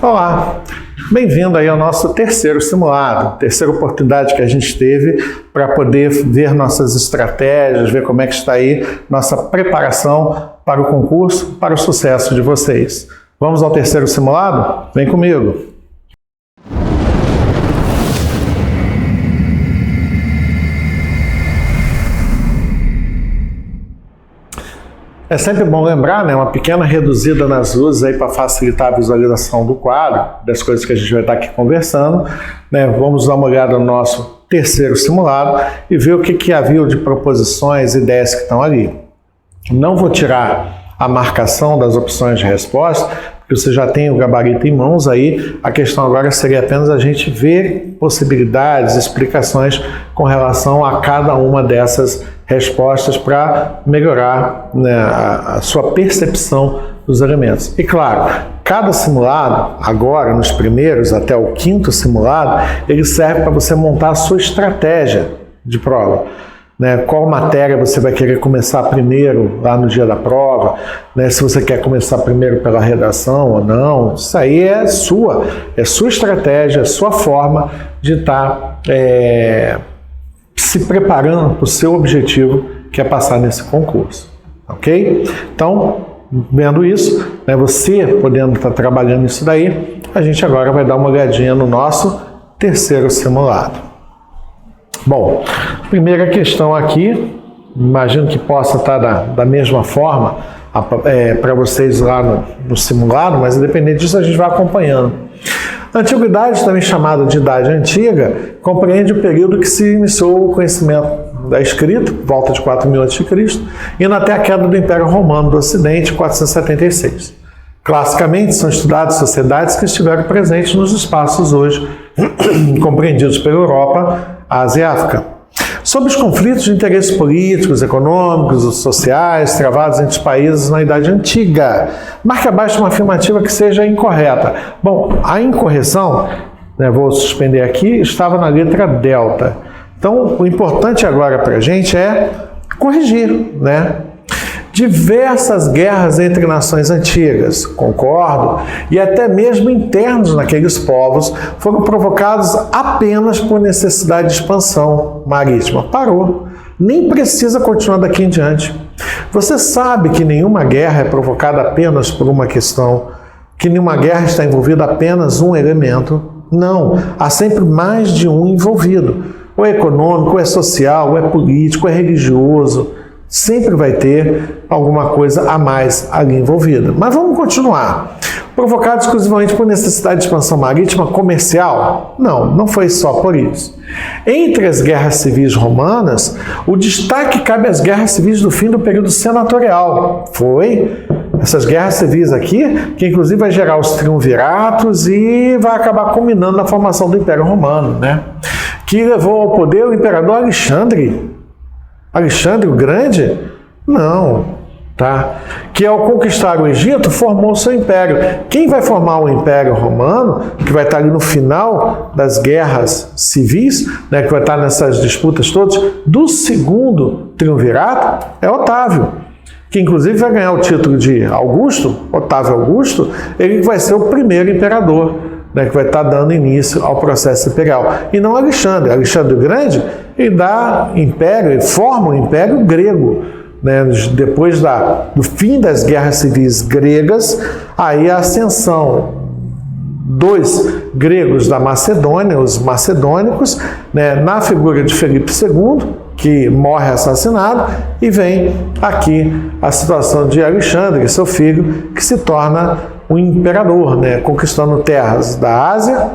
Olá, bem-vindo aí ao nosso terceiro simulado, terceira oportunidade que a gente teve para poder ver nossas estratégias, ver como é que está aí nossa preparação para o concurso, para o sucesso de vocês. Vamos ao terceiro simulado? Vem comigo! É sempre bom lembrar, né, uma pequena reduzida nas luzes aí para facilitar a visualização do quadro, das coisas que a gente vai estar aqui conversando, né? Vamos dar uma olhada no nosso terceiro simulado e ver o que havia de proposições, ideias que estão ali. Não vou tirar a marcação das opções de resposta, porque você já tem o gabarito em mãos aí. A questão agora seria apenas a gente ver possibilidades, explicações com relação a cada uma dessas respostas para melhorar, né, a sua percepção dos elementos. E claro, cada simulado, agora nos primeiros até o quinto simulado, ele serve para você montar a sua estratégia de prova. Né, qual matéria você vai querer começar primeiro lá no dia da prova, né, se você quer começar primeiro pela redação ou não, isso aí é sua estratégia, é sua forma de estar se preparando para o seu objetivo, que é passar nesse concurso, ok? Então, vendo isso, né, você podendo estar trabalhando isso daí, a gente agora vai dar uma olhadinha no nosso terceiro simulado. Bom, primeira questão aqui, imagino que possa estar da mesma forma para vocês lá no simulado, mas independente disso a gente vai acompanhando. A antiguidade, também chamada de Idade Antiga, compreende o período que se iniciou o conhecimento da escrita, volta de 4000 a.C., indo até a queda do Império Romano do Ocidente, 476. Classicamente, são estudadas sociedades que estiveram presentes nos espaços hoje compreendidos pela Europa, Ásia e África. Sobre os conflitos de interesses políticos, econômicos, sociais, travados entre os países na Idade Antiga. Marque abaixo uma afirmativa que seja incorreta. Bom, a incorreção, né, vou suspender aqui, estava na letra delta. Então, o importante agora para a gente é corrigir, né? Diversas guerras entre nações antigas, concordo, e até mesmo internos naqueles povos, foram provocados apenas por necessidade de expansão marítima. Parou. Nem precisa continuar daqui em diante. Você sabe que nenhuma guerra é provocada apenas por uma questão, que nenhuma guerra está envolvida apenas um elemento. Não, há sempre mais de um envolvido. Ou é econômico, ou é social, ou é político, ou é religioso. Sempre vai ter alguma coisa a mais ali envolvida. Mas vamos continuar. Provocado exclusivamente por necessidade de expansão marítima comercial? Não, não foi só por isso. Entre as guerras civis romanas, o destaque cabe às guerras civis do fim do período senatorial. Foi essas guerras civis aqui, que inclusive vai gerar os triunviratos e vai acabar culminando na formação do Império Romano, né? Que levou ao poder o imperador Alexandre. Alexandre o Grande? Não, tá? Que ao conquistar o Egito, formou o seu império. Quem vai formar o Império Romano, que vai estar ali no final das guerras civis, né, que vai estar nessas disputas todas, do segundo triunvirato, é Otávio, que inclusive vai ganhar o título de Augusto, Otávio Augusto, ele vai ser o primeiro imperador, né, que vai estar dando início ao processo imperial. E não Alexandre. Alexandre o Grande, ele dá império, ele forma o Império Grego. Né, depois do fim das guerras civis gregas, aí a ascensão dos gregos da Macedônia, os macedônicos, né, na figura de Felipe II, que morre assassinado, e vem aqui a situação de Alexandre, seu filho, que se torna um imperador, né, conquistando terras da Ásia,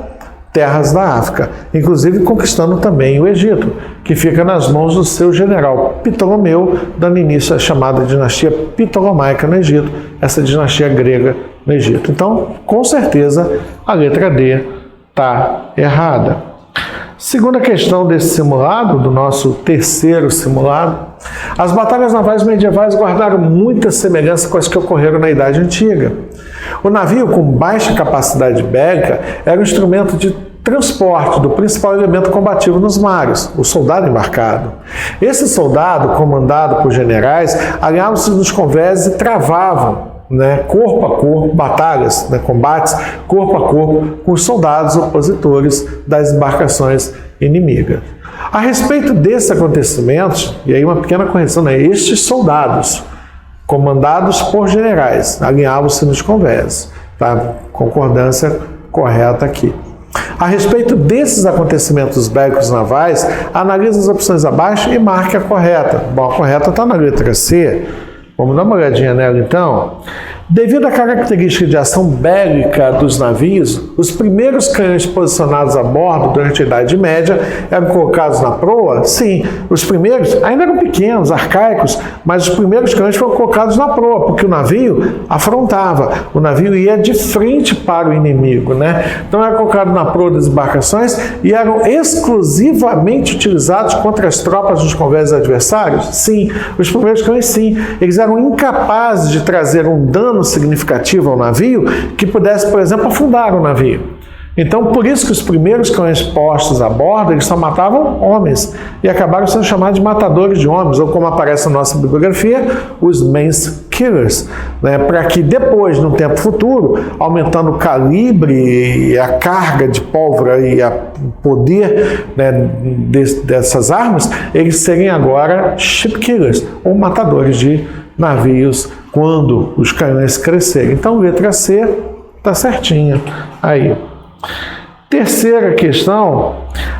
terras da África, inclusive conquistando também o Egito, que fica nas mãos do seu general Ptolomeu, dando início à chamada dinastia Ptolomaica no Egito, essa dinastia grega no Egito. Então, com certeza, a letra D está errada. Segunda questão desse simulado, do nosso terceiro simulado, as batalhas navais medievais guardaram muita semelhança com as que ocorreram na Idade Antiga. O navio, com baixa capacidade bélica, era um instrumento de transporte do principal elemento combativo nos mares, o soldado embarcado. Esse soldado, comandado por generais, alinhavam-se nos convéses e travavam né, corpo a corpo, batalhas, né, combates corpo a corpo com os soldados opositores das embarcações inimigas. A respeito desses acontecimentos, e aí uma pequena correção, né, estes soldados, comandados por generais, alinhavam-se nos convés, tá? Concordância correta aqui. A respeito desses acontecimentos bélicos navais, analise as opções abaixo e marque a correta. Bom, a correta está na letra C. Vamos dar uma olhadinha nela então. Devido à característica de ação bélica dos navios, os primeiros canhões posicionados a bordo durante a Idade Média eram colocados na proa? Sim, os primeiros ainda eram pequenos, arcaicos, mas os primeiros canhões foram colocados na proa, porque o navio afrontava, o navio ia de frente para o inimigo, né? Então era colocado na proa das embarcações e eram exclusivamente utilizados contra as tropas dos convés adversários? Sim, os primeiros canhões sim, eles eram incapazes de trazer um dano significativo ao navio que pudesse, por exemplo, afundar o navio. Então, por isso que os primeiros canhões postos a bordo, eles só matavam homens e acabaram sendo chamados de matadores de homens, ou como aparece na nossa bibliografia, os men's killers, né? Para que depois, no tempo futuro, aumentando o calibre e a carga de pólvora e o poder, né, dessas armas, eles serem agora ship killers, ou matadores de navios, quando os canhões crescerem. Então, letra C está certinha aí. Terceira questão,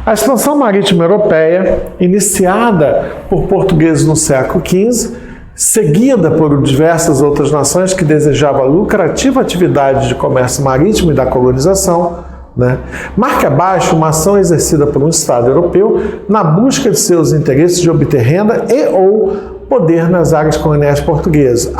a expansão marítima europeia, iniciada por portugueses no século XV, seguida por diversas outras nações que desejavam a lucrativa atividade de comércio marítimo e da colonização, né? Marque abaixo uma ação exercida por um Estado europeu na busca de seus interesses de obter renda e ou poder nas áreas coloniais portuguesas.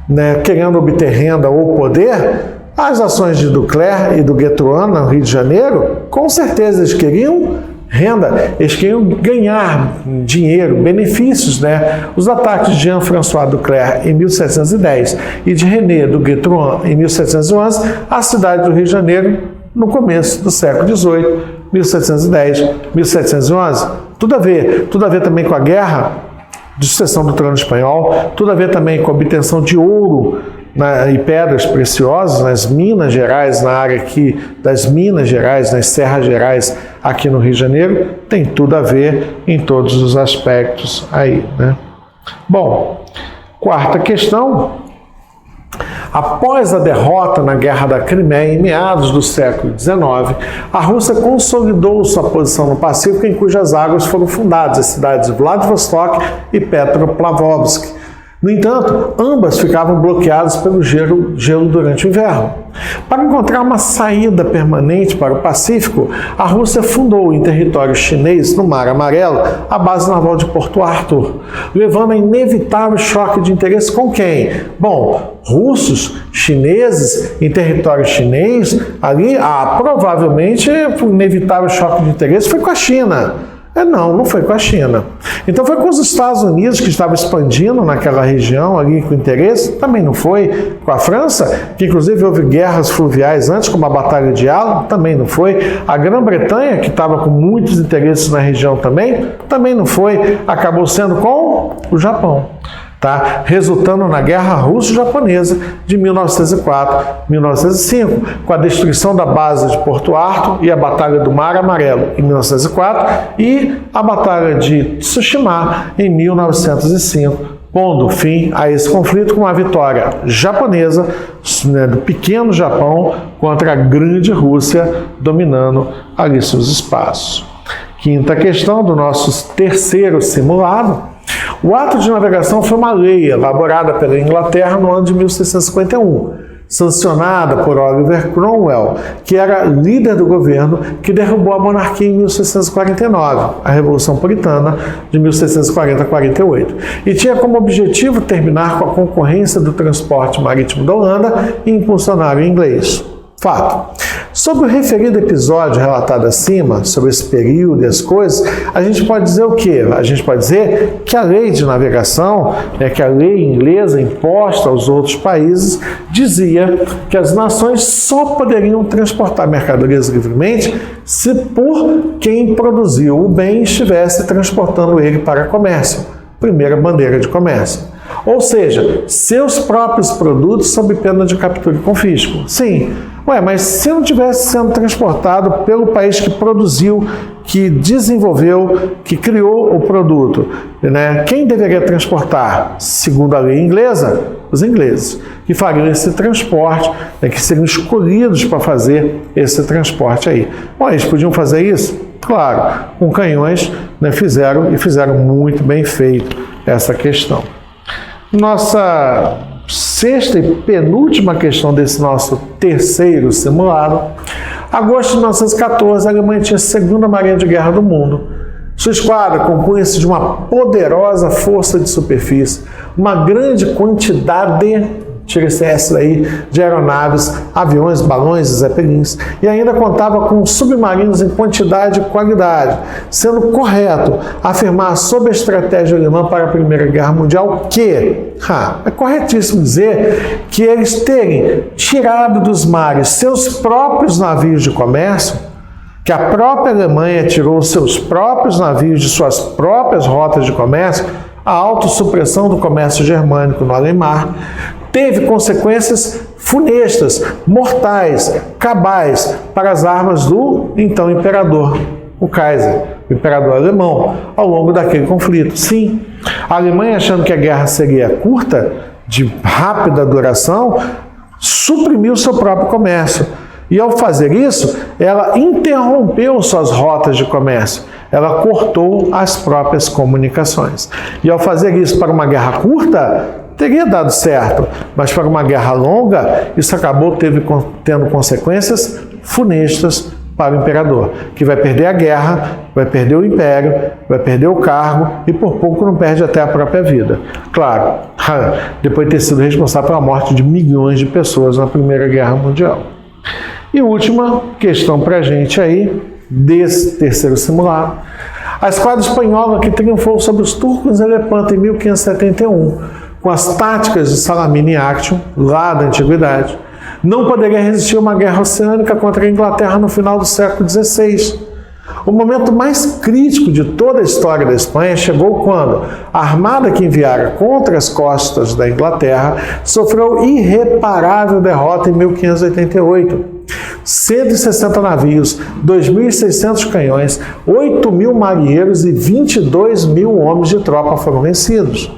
Né, querendo obter renda ou poder, as ações de Duclerc e do Guetrouin no Rio de Janeiro, com certeza eles queriam renda, eles queriam ganhar dinheiro, benefícios, né? Os ataques de Jean-François Duclerc em 1710 e de René do Guetrouin em 1711, a cidade do Rio de Janeiro no começo do século XVIII, 1710, 1711, tudo a ver também com a guerra de sucessão do trono espanhol, tudo a ver também com a obtenção de ouro e pedras preciosas nas Minas Gerais, na área aqui das Minas Gerais, nas Serras Gerais, aqui no Rio de Janeiro, tem tudo a ver em todos os aspectos aí, né? Bom, quarta questão. Após a derrota na Guerra da Crimeia, em meados do século XIX, a Rússia consolidou sua posição no Pacífico, em cujas águas foram fundadas as cidades de Vladivostok e Petropavlovsk. No entanto, ambas ficavam bloqueadas pelo gelo durante o inverno. Para encontrar uma saída permanente para o Pacífico, a Rússia fundou em território chinês, no Mar Amarelo, a base naval de Porto Arthur, levando a inevitável choque de interesse com quem? Bom, russos, chineses, em território chinês, ali, provavelmente o inevitável choque de interesse foi com a China. Não foi com a China. Então foi com os Estados Unidos, que estavam expandindo naquela região ali com interesse, também não foi. Com a França, que inclusive houve guerras fluviais antes, como a Batalha de Halo, também não foi. A Grã-Bretanha, que estava com muitos interesses na região também não foi. Acabou sendo com o Japão. Tá? Resultando na Guerra Russo-Japonesa de 1904-1905, com a destruição da base de Porto Arthur e a Batalha do Mar Amarelo em 1904 e a Batalha de Tsushima em 1905, pondo fim a esse conflito com uma vitória japonesa, né, do pequeno Japão contra a grande Rússia, dominando ali seus espaços. Quinta questão do nosso terceiro simulado. O ato de navegação foi uma lei elaborada pela Inglaterra no ano de 1651, sancionada por Oliver Cromwell, que era líder do governo que derrubou a monarquia em 1649, a Revolução Puritana de 1640-48, e tinha como objetivo terminar com a concorrência do transporte marítimo da Holanda e impulsionar o inglês. Fato. Sobre o referido episódio relatado acima, sobre esse período e as coisas, a gente pode dizer o quê? A gente pode dizer que a lei de navegação, que a lei inglesa imposta aos outros países, dizia que as nações só poderiam transportar mercadorias livremente se por quem produziu o bem estivesse transportando ele para comércio. primeira bandeira de comércio. Ou seja, seus próprios produtos sob pena de captura e confisco. Sim, mas se não tivesse sendo transportado pelo país que produziu, que desenvolveu, que criou o produto, né? Quem deveria transportar? Segundo a lei inglesa, os ingleses, que fariam esse transporte, né, que seriam escolhidos para fazer esse transporte aí. Eles podiam fazer isso? Claro, com canhões, né, fizeram muito bem feito essa questão. Nossa sexta e penúltima questão desse nosso terceiro simulado. Agosto de 1914, a Alemanha tinha a segunda marinha de guerra do mundo. Sua esquadra compunha-se de uma poderosa força de superfície, uma grande quantidade, tira-se essa aí, de aeronaves, aviões, balões e zeppelins, e ainda contava com submarinos em quantidade e qualidade, sendo correto afirmar sobre a estratégia alemã para a Primeira Guerra Mundial que é corretíssimo dizer que eles terem tirado dos mares seus próprios navios de comércio, que a própria Alemanha tirou seus próprios navios de suas próprias rotas de comércio, a autossupressão do comércio germânico no além-mar, teve consequências funestas, mortais, cabais para as armas do então imperador, o Kaiser, o imperador alemão, ao longo daquele conflito. Sim, a Alemanha, achando que a guerra seria curta, de rápida duração, suprimiu seu próprio comércio. E ao fazer isso, ela interrompeu suas rotas de comércio, ela cortou as próprias comunicações. E ao fazer isso para uma guerra curta, teria dado certo, mas para uma guerra longa, isso acabou tendo consequências funestas para o imperador, que vai perder a guerra, vai perder o império, vai perder o cargo e por pouco não perde até a própria vida. Claro, depois de ter sido responsável pela morte de milhões de pessoas na Primeira Guerra Mundial. E última questão para a gente aí, desse terceiro simulado. A esquadra espanhola que triunfou sobre os turcos em Lepanto em 1571, com as táticas de Salamine e Actium, lá da Antiguidade, não poderia resistir a uma guerra oceânica contra a Inglaterra no final do século XVI. O momento mais crítico de toda a história da Espanha chegou quando a armada que enviara contra as costas da Inglaterra sofreu irreparável derrota em 1588. 160 navios, 2.600 canhões, 8.000 marinheiros e 22.000 homens de tropa foram vencidos.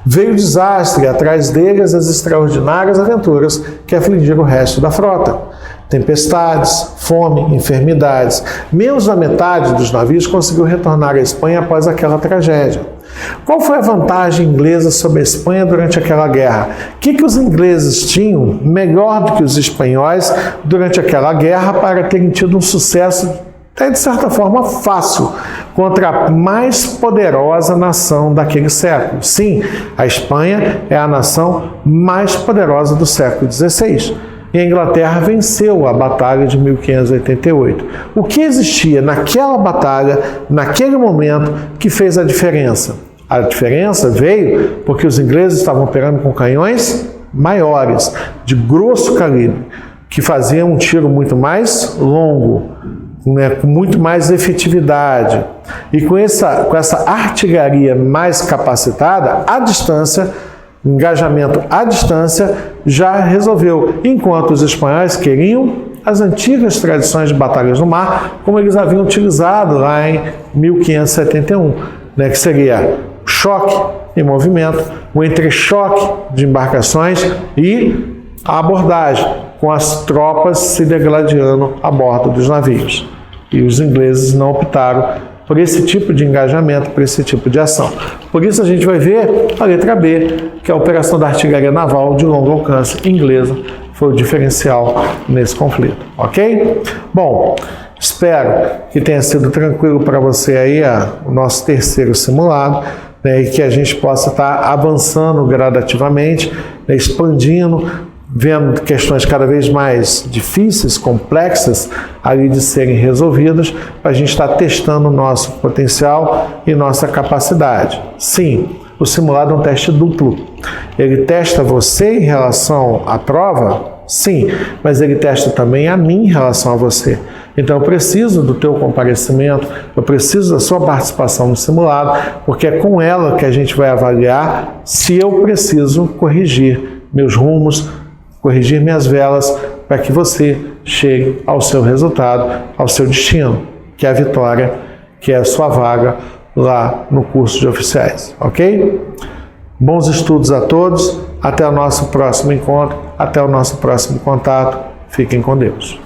Veio o desastre, atrás deles as extraordinárias aventuras que afligiram o resto da frota. Tempestades, fome, enfermidades. Menos da metade dos navios conseguiu retornar à Espanha após aquela tragédia. Qual foi a vantagem inglesa sobre a Espanha durante aquela guerra? O que os ingleses tinham melhor do que os espanhóis durante aquela guerra para terem tido um sucesso, até de certa forma fácil, contra a mais poderosa nação daquele século? Sim, a Espanha é a nação mais poderosa do século XVI. E a Inglaterra venceu a Batalha de 1588. O que existia naquela batalha, naquele momento, que fez a diferença? A diferença veio porque os ingleses estavam operando com canhões maiores, de grosso calibre, que faziam um tiro muito mais longo, né, com muito mais efetividade. E com essa artilharia mais capacitada, à distância, engajamento à distância, já resolveu, enquanto os espanhóis queriam as antigas tradições de batalhas no mar, como eles haviam utilizado lá em 1571, né, que seria choque em movimento, o entrechoque de embarcações e a abordagem, com as tropas se degladiando a bordo dos navios. E os ingleses não optaram por esse tipo de engajamento, por esse tipo de ação. Por isso a gente vai ver a letra B, que é a operação da artilharia naval de longo alcance inglesa, foi o diferencial nesse conflito, ok? Bom, espero que tenha sido tranquilo para você aí o nosso terceiro simulado, né, e que a gente possa estar avançando gradativamente, né, expandindo, vendo questões cada vez mais difíceis, complexas, ali de serem resolvidas, para a gente estar testando o nosso potencial e nossa capacidade. Sim, o simulado é um teste duplo. Ele testa você em relação à prova, Sim, mas ele testa também a mim em relação a você. Então eu preciso do teu comparecimento, eu preciso da sua participação no simulado, porque é com ela que a gente vai avaliar se eu preciso corrigir meus rumos, corrigir minhas velas, para que você chegue ao seu resultado, ao seu destino, que é a vitória, que é a sua vaga lá no curso de oficiais, ok? Bons estudos a todos, até o nosso próximo encontro, até o nosso próximo contato, fiquem com Deus.